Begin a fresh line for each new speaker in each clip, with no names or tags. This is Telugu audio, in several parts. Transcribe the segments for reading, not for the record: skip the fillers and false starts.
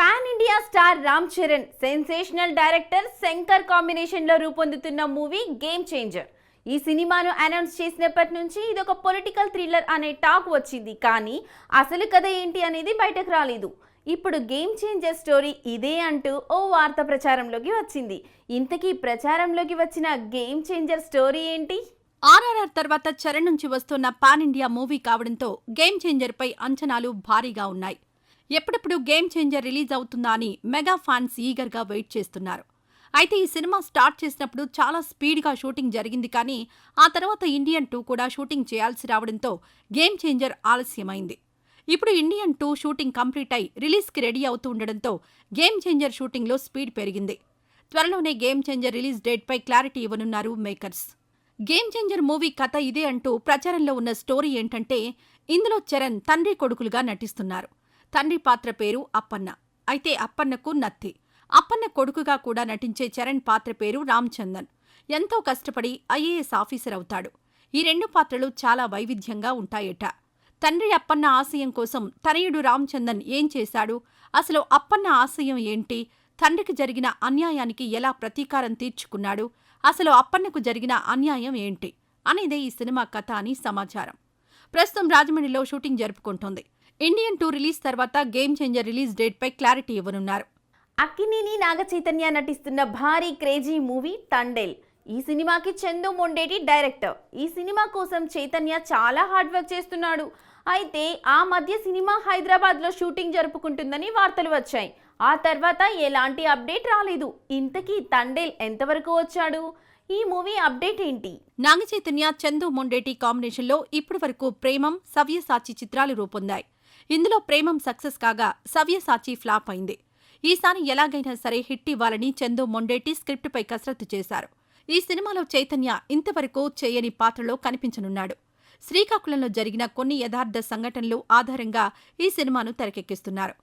Pan India star Ram Charan sensational director Shankar combination లో రూపొందుతున్న మూవీ గేమ్ చేంజర్. ఈ సినిమాను అనౌన్స్ చేసినప్పటి నుంచి ఇదొక పొలిటికల్ థ్రిల్లర్ అనే టాక్ వచ్చింది, కానీ అసలు కథ ఏంటి అనేది బయటకు రాలేదు. ఇప్పుడు గేమ్ చేంజర్ స్టోరీ ఇదే అంటూ ఓ వార్త ప్రచారంలోకి వచ్చింది. ఇంతకీ ప్రచారంలోకి వచ్చిన గేమ్ చేంజర్ స్టోరీ ఏంటి?
ఆర్ఆర్ఆర్ తర్వాత చరణ్ నుంచి వస్తున్న పాన్ ఇండియా మూవీ కావడంతో గేమ్ చేంజర్ పై అంచనాలు భారీగా ఉన్నాయి. ఎప్పుడెప్పుడు గేమ్ చేంజర్ రిలీజ్ అవుతుందా అని మెగా ఫ్యాన్స్ ఈగర్గా వెయిట్ చేస్తున్నారు. అయితే ఈ సినిమా స్టార్ట్ చేసినప్పుడు చాలా స్పీడ్గా షూటింగ్ జరిగింది, కానీ ఆ తర్వాత ఇండియన్ 2 కూడా షూటింగ్ చేయాల్సి రావడంతో గేమ్ చేంజర్ ఆలస్యమైంది. ఇప్పుడు ఇండియన్ 2 షూటింగ్ కంప్లీట్ అయి రిలీజ్కి రెడీ అవుతూ ఉండడంతో గేమ్ చేంజర్ షూటింగ్లో స్పీడ్ పెరిగింది. త్వరలోనే గేమ్ చేంజర్ రిలీజ్ డేట్పై క్లారిటీ ఇవ్వనున్నారు మేకర్స్. గేమ్ చేంజర్ మూవీ కథ ఇదే అంటూ ప్రచారంలో ఉన్న స్టోరీ ఏంటంటే, ఇందులో చరణ్ తండ్రి కొడుకులుగా నటిస్తున్నారు. తండ్రి పాత్ర పేరు అప్పన్న. అయితే అప్పన్నకు నత్తి. అప్పన్న కొడుకుగా కూడా నటించే చరణ్ పాత్ర పేరు రామ్ చందన్. ఎంతో కష్టపడి ఐఏఎస్ ఆఫీసర్ అవుతాడు. ఈ రెండు పాత్రలు చాలా వైవిధ్యంగా ఉంటాయట. తండ్రి అప్పన్న ఆశయం కోసం తనయుడు రామ్ చందన్ ఏం చేశాడు, అసలు అప్పన్న ఆశయం ఏంటి, తండ్రికి జరిగిన అన్యాయానికి ఎలా ప్రతీకారం తీర్చుకున్నాడు, అసలు అప్పన్నకు జరిగిన అన్యాయం ఏంటి అనేదే ఈ సినిమా కథ అని సమాచారం. ప్రస్తుతం రాజమండ్రిలో షూటింగ్ జరుపుకుంటోంది. ఇండియన్ 2 రిలీజ్ తర్వాత గేమ్ చేంజర్ రిలీజ్ డేట్పై క్లారిటీ ఇవ్వనున్నారు.
అక్కినేని నాగచైతన్య నటిస్తున్న భారీ క్రేజీ మూవీ తండేల్. ఈ సినిమాకి చందు మొండేటి డైరెక్టర్. ఈ సినిమా కోసం చైతన్య చాలా హార్డ్ వర్క్ చేస్తున్నాడు. అయితే ఆ మధ్య సినిమా హైదరాబాద్లో షూటింగ్ జరుపుకుంటుందని వార్తలు వచ్చాయి. ఆ తర్వాత ఎలాంటి అప్డేట్ రాలేదు. ఇంతకీ తండేల్ ఎంతవరకు వచ్చాడు? ఈ మూవీ అప్డేట్ ఏంటి?
నాగచైతన్య చందు మొండేటి కాంబినేషన్లో ఇప్పటివరకు ప్రేమం, సవ్యసాచి చిత్రాలు రూపొందాయి. ఇందులో ప్రేమం సక్సెస్ కాగా సవ్యసాచి ఫ్లాప్ అయింది. ఈసారి ఎలాగైనా సరే హిట్ ఇవ్వాలని చందు మొండేటి స్క్రిప్టుపై కసరత్తు చేశారు. ఈ సినిమాలో చైతన్య ఇంతవరకు చేయని పాత్రలో కనిపించనున్నాడు. శ్రీకాకుళంలో జరిగిన కొన్ని యథార్థ సంఘటనలు ఆధారంగా ఈ సినిమాను తెరకెక్కిస్తున్నారు.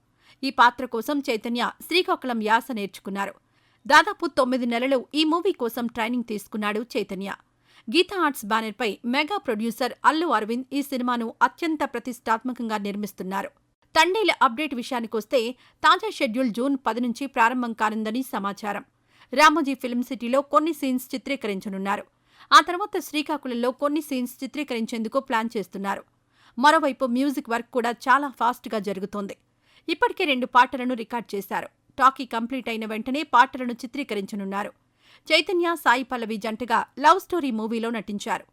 ఈ పాత్ర కోసం చైతన్య శ్రీకాకుళం యాస నేర్చుకున్నారు. దాదాపు 9 నెలలు ఈ మూవీ కోసం ట్రైనింగ్ తీసుకున్నాడు చైతన్య. గీతా ఆర్ట్స్ బ్యానర్పై మెగా ప్రొడ్యూసర్ అల్లు అరవింద్ ఈ సినిమాను అత్యంత ప్రతిష్టాత్మకంగా నిర్మిస్తున్నారు. తండేల్ అప్డేట్ విషయానికొస్తే తాజా షెడ్యూల్ జూన్ 10 నుంచి ప్రారంభం కానుందని సమాచారం. రామోజీ ఫిల్మ్ సిటీలో కొన్ని సీన్స్ చిత్రీకరించనున్నారు. ఆ తర్వాత శ్రీకాకుళంలో కొన్ని సీన్స్ చిత్రీకరించేందుకు ప్లాన్ చేస్తున్నారు. మరోవైపు మ్యూజిక్ వర్క్ కూడా చాలా ఫాస్ట్గా జరుగుతోంది. ఇప్పటికే 2 పాటలను రికార్డ్ చేశారు. టాకీ కంప్లీట్ అయిన వెంటనే పాటలను చిత్రీకరించనున్నారు. చైతన్య, సాయి పల్లవి జంటగా లవ్ స్టోరీ మూవీలో నటించారు.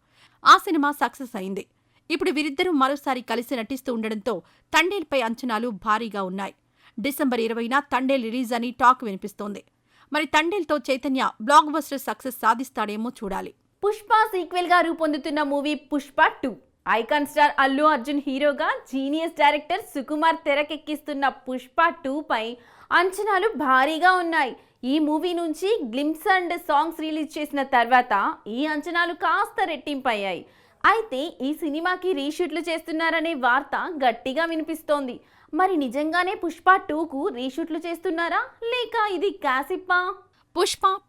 ఆ సినిమా సక్సెస్ అయింది. ఇప్పుడు వీరిద్దరూ మరోసారి కలిసి నటిస్తూ ఉండడంతో తండేల్పై అంచనాలు భారీగా ఉన్నాయి. డిసెంబర్ 20న తండేల్ రిలీజ్ అని టాక్ వినిపిస్తోంది. మరి తండేల్తో చైతన్య బ్లాక్ బస్టర్ సక్సెస్ సాధిస్తాడేమో చూడాలి.
పుష్ప సీక్వెల్ గా రూపొందుతున్న movie Pushpa 2. Icon star Allu Arjun హీరోగా, జీనియస్ డైరెక్టర్ సుకుమార్ తెరకెక్కిస్తున్న పుష్ప 2 పై అంచనాలు భారీగా ఉన్నాయి. ఈ మూవీ నుంచి గ్లింప్స్ అండ్ సాంగ్స్ రిలీజ్ చేసిన తర్వాత ఈ అంచనాలు కాస్త రెట్టింపయ్యాయి. అయితే ఈ సినిమాకి రీషూట్లు చేస్తున్నారనే వార్త గట్టిగా వినిపిస్తోంది. మరి నిజంగానే పుష్ప 2కు రీషూట్లు చేస్తున్నారా, లేక ఇది కాసిప్పా?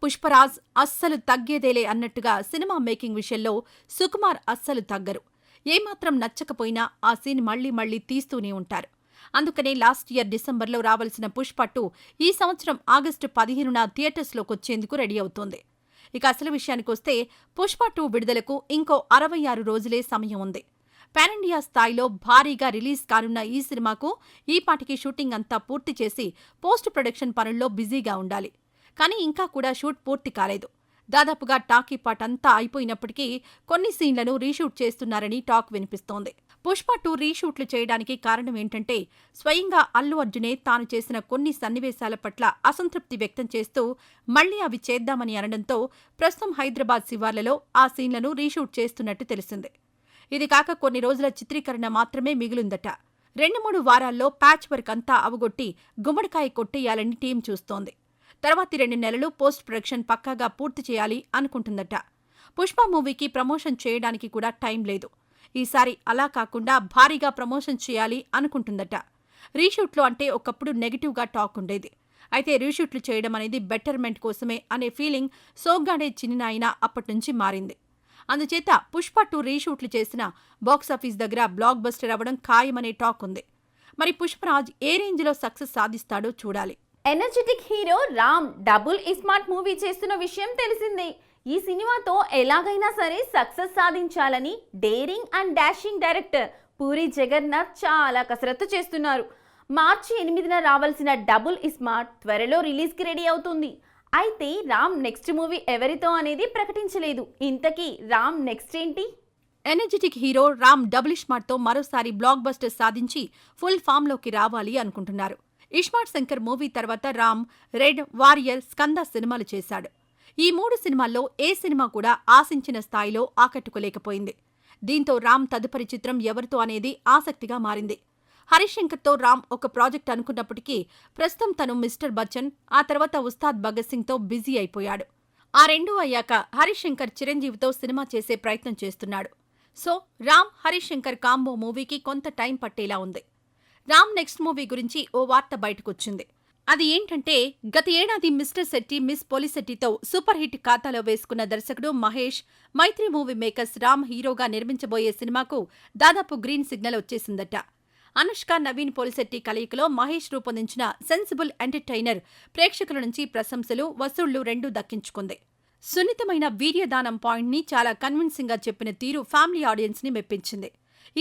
పుష్పరాజ్ అస్సలు తగ్గేదేలే అన్నట్టుగా సినిమా మేకింగ్ విషయంలో సుకుమార్ అస్సలు తగ్గరు. ఏమాత్రం నచ్చకపోయినా ఆ సీన్ మళ్లీ తీస్తూనే ఉంటారు. అందుకనే లాస్ట్ ఇయర్ డిసెంబర్లో రావాల్సిన పుష్ప 2 ఈ సంవత్సరం ఆగస్టు 15న థియేటర్స్లోకొచ్చేందుకు రెడీ అవుతోంది. ఇక అసలు విషయానికొస్తే పుష్ప 2 విడుదలకు ఇంకో 66 రోజులే సమయం ఉంది. పాన్ ఇండియా స్థాయిలో భారీగా రిలీజ్ కానున్న ఈ సినిమాకు ఈపాటికి షూటింగ్ అంతా పూర్తి చేసి పోస్ట్ ప్రొడక్షన్ పనుల్లో బిజీగా ఉండాలి. కానీ ఇంకా కూడా షూట్ పూర్తి కాలేదు. దాదాపుగా టాకీ పార్ట్ అంతా అయిపోయినప్పటికీ కొన్ని సీన్లను రీషూట్ చేస్తున్నారని టాక్ వినిపిస్తోంది. పుష్ప 2 రీషూట్లు చేయడానికి కారణం ఏంటంటే, స్వయంగా అల్లు అర్జునే తాను చేసిన కొన్ని సన్నివేశాల పట్ల అసంతృప్తి వ్యక్తం చేస్తూ మళ్లీ అవి చేద్దామని అనడంతో ప్రస్తుతం హైదరాబాద్ శివార్లలో ఆ సీన్లను రీషూట్ చేస్తున్నట్టు తెలిసింది. ఇది కాక కొన్ని రోజుల చిత్రీకరణ మాత్రమే మిగిలిందట. 2-3 వారాల్లో ప్యాచ్ వర్క్ అంతా అవగొట్టి గుమ్మడికాయ కొట్టేయాలని టీం చూస్తోంది. తర్వాతి 2 నెలలు పోస్ట్ ప్రొడక్షన్ పక్కాగా పూర్తి చేయాలి అనుకుంటుందట. పుష్ప మూవీకి ప్రమోషన్ చేయడానికి కూడా టైం లేదు. ఈసారి అలా కాకుండా భారీగా ప్రమోషన్ చేయాలి అనుకుంటుందట. రీషూట్లు అంటే ఒకప్పుడు నెగిటివ్గా టాక్ ఉండేది. అయితే రీషూట్లు చేయడం అనేది బెటర్మెంట్ కోసమే అనే ఫీలింగ్ సోగ్గాడే చిన్నినాయినా అప్పటినుంచి మారింది. అందుచేత పుష్ప 2 రీషూట్లు చేసిన బాక్సాఫీస్ దగ్గర బ్లాక్ బస్టర్ అవ్వడం ఖాయమనే టాక్ ఉంది. మరి పుష్పరాజ్ ఏ రేంజ్లో సక్సెస్ సాధిస్తాడో చూడాలి.
Energetic hero Ram double ismart movie చేస్తున్న విషయం తెలిసిందే. ఈ సినిమాతో ఎలాగైనా సరే సక్సెస్ సాధించాలని daring and dashing director Puri Jagannadh చాలా కసరత్తు చేస్తున్నారు. మార్చి 8న రావాల్సిన డబుల్ ఇస్మార్ట్ త్వరలో రిలీజ్కి రెడీ అవుతుంది. అయితే రామ్ నెక్స్ట్ మూవీ ఎవరితో అనేది ప్రకటించలేదు. ఇంతకీ రామ్ నెక్స్ట్ ఏంటి?
ఎనర్జెటిక్ హీరో రామ్ డబుల్ ఇస్మార్ట్తో మరోసారి బ్లాక్ బస్టర్ సాధించి ఫుల్ ఫామ్లోకి రావాలి అనుకుంటున్నారు. ఇస్మార్ట్ శంకర్ మూవీ తర్వాత రామ్ రెడ్, వారియర్, స్కంద సినిమాలు చేశాడు. ఈ 3 సినిమాల్లో ఏ సినిమా కూడా ఆశించిన స్థాయిలో ఆకట్టుకోలేకపోయింది. దీంతో రామ్ తదుపరి చిత్రం ఎవరితో అనేది ఆసక్తిగా మారింది. హరీష్ శంకర్తో రామ్ ఒక ప్రాజెక్ట్ అనుకున్నప్పటికీ ప్రస్తుతం తను మిస్టర్ బచ్చన్, ఆ తర్వాత ఉస్తాద్ భగత్ సింగ్తో బిజీ అయిపోయాడు. ఆ రెండూ అయ్యాక హరీష్ శంకర్ చిరంజీవితో సినిమా చేసే ప్రయత్నం చేస్తున్నాడు. సో రామ్, హరీష్ శంకర్ కాంబో మూవీకి కొంత టైం పట్టేలా ఉంది. రామ్ నెక్స్ట్ మూవీ గురించి ఓ వార్త బయటకొచ్చింది. అది ఏంటంటే, గత ఏడాది మిస్టర్ శెట్టి, మిస్ పోలిశెట్టితో సూపర్ హిట్ ఖాతాలో వేసుకున్న దర్శకుడు మహేష్, మైత్రి మూవీ మేకర్స్ రామ్ హీరోగా నిర్మించబోయే సినిమాకు దాదాపు గ్రీన్ సిగ్నల్ వచ్చేసిందట. అనుష్క, నవీన్ పోలిశెట్టి కలయికలో మహేష్ రూపొందించిన సెన్సిబుల్ ఎంటర్టైనర్ ప్రేక్షకుల నుంచి ప్రశంసలు, వసూళ్లు రెండూ దక్కించుకుంది. సున్నితమైన వీర్యదానం పాయింట్ని చాలా కన్విన్సింగ్గా చెప్పిన తీరు ఫ్యామిలీ ఆడియన్స్ని మెప్పించింది.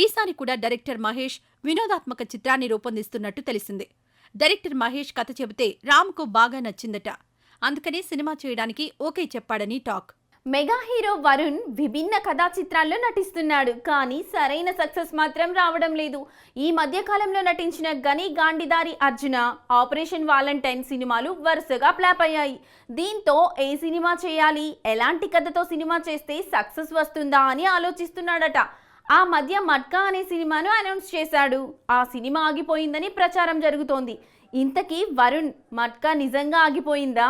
ఈసారి కూడా డైరెక్టర్ మహేష్ వినోదాత్మక చిత్రాన్ని రూపొందిస్తున్నట్టు తెలిసింది. డైరెక్టర్ మహేష్ కథ చెబితే రామ్కు బాగా నచ్చిందట. అందుకనే సినిమా చేయడానికి ఓకే చెప్పాడని టాక్.
మెగా హీరో వరుణ్ విభిన్న కథా చిత్రాల్లో నటిస్తున్నాడు. కానీ సరైన సక్సెస్ మాత్రం రావడం లేదు. ఈ మధ్య కాలంలో నటించిన గని, గాండిదారి అర్జున, ఆపరేషన్ వాలంటైన్ సినిమాలు వరుసగా ఫ్లాప్ అయ్యాయి. దీంతో ఏ సినిమా చేయాలి, ఎలాంటి కథతో సినిమా చేస్తే సక్సెస్ వస్తుందా అని ఆలోచిస్తున్నాడట. ఆ మధ్య మట్కా అనే సినిమాను అనౌన్స్ చేశాడు. ఆ సినిమా ఆగిపోయిందని ప్రచారం జరుగుతోంది. ఇంతకీ వరుణ్ మట్కా నిజంగా ఆగిపోయిందా?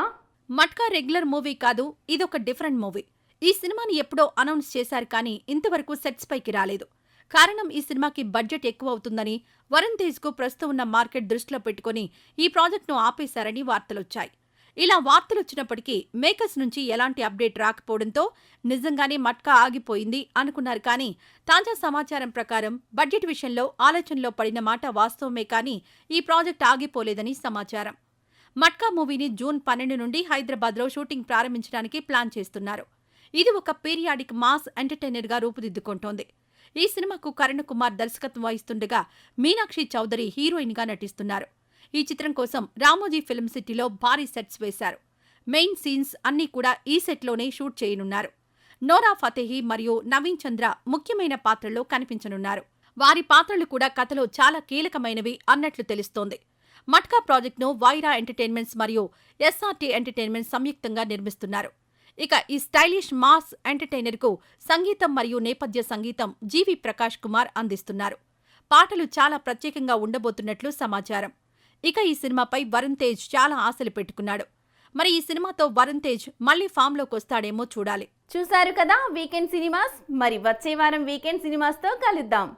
మట్కా రెగ్యులర్ మూవీ కాదు, ఇదొక డిఫరెంట్ మూవీ. ఈ సినిమాని ఎప్పుడో అనౌన్స్ చేశారు కానీ ఇంతవరకు సెట్స్ పైకి రాలేదు. కారణం ఈ సినిమాకి బడ్జెట్ ఎక్కువ అవుతుందని, వరుణ్ తేజ్కు ప్రస్తుతం ఉన్న మార్కెట్ దృష్టిలో పెట్టుకుని ఈ ప్రాజెక్టును ఆపేశారని వార్తలొచ్చాయి. ఇలా వార్తలొచ్చినప్పటికీ మేకర్స్ నుంచి ఎలాంటి అప్డేట్ రాకపోవడంతో నిజంగానే మట్కా ఆగిపోయింది అనుకున్నారు. కానీ తాజా సమాచారం ప్రకారం బడ్జెట్ విషయంలో ఆలోచనలో పడిన మాట వాస్తవమే కానీ ఈ ప్రాజెక్ట్ ఆగిపోలేదని సమాచారం. మట్కా మూవీని జూన్ 12 నుండి హైదరాబాద్లో షూటింగ్ ప్రారంభించడానికి ప్లాన్ చేస్తున్నారు. ఇది ఒక పీరియాడిక్ మాస్ ఎంటర్టైనర్గా రూపుదిద్దుకుంటోంది. ఈ సినిమాకు కరణ్ కుమార్ దర్శకత్వం వహిస్తుండగా మీనాక్షి చౌదరి హీరోయిన్గా నటిస్తున్నారు. ఈ చిత్రం కోసం రామోజీ ఫిల్మ్ సిటీలో భారీ సెట్స్ వేశారు. మెయిన్ సీన్స్ అన్నీ కూడా ఈ సెట్లోనే షూట్ చేయనున్నారు. నోరా ఫతేహి మరియు నవీన్ చంద్ర ముఖ్యమైన పాత్రల్లో కనిపించనున్నారు. వారి పాత్రలు కూడా కథలో చాలా కీలకమైనవి అన్నట్లు తెలుస్తోంది. మట్కా ప్రాజెక్టును వైరా ఎంటర్టైన్మెంట్స్ మరియు ఎస్ఆర్టీ ఎంటర్టైన్మెంట్స్ సంయుక్తంగా నిర్మిస్తున్నారు. ఇక ఈ స్టైలిష్ మాస్ ఎంటర్టైనర్కు సంగీతం మరియు నేపథ్య సంగీతం జీవి ప్రకాష్ కుమార్ అందిస్తున్నారు. పాటలు చాలా ప్రత్యేకంగా ఉండబోతున్నట్లు సమాచారం. ఇక ఈ సినిమాపై వరుణ్ తేజ్ చాలా ఆశలు పెట్టుకున్నాడు. మరి ఈ సినిమాతో వరుణ్ తేజ్ మళ్లీ ఫామ్లోకి వస్తాడేమో చూడాలి.
చూశారు కదా వీకెండ్ సినిమాస్. మరి వచ్చే వారం వీకెండ్ సినిమాస్తో కలుద్దాం.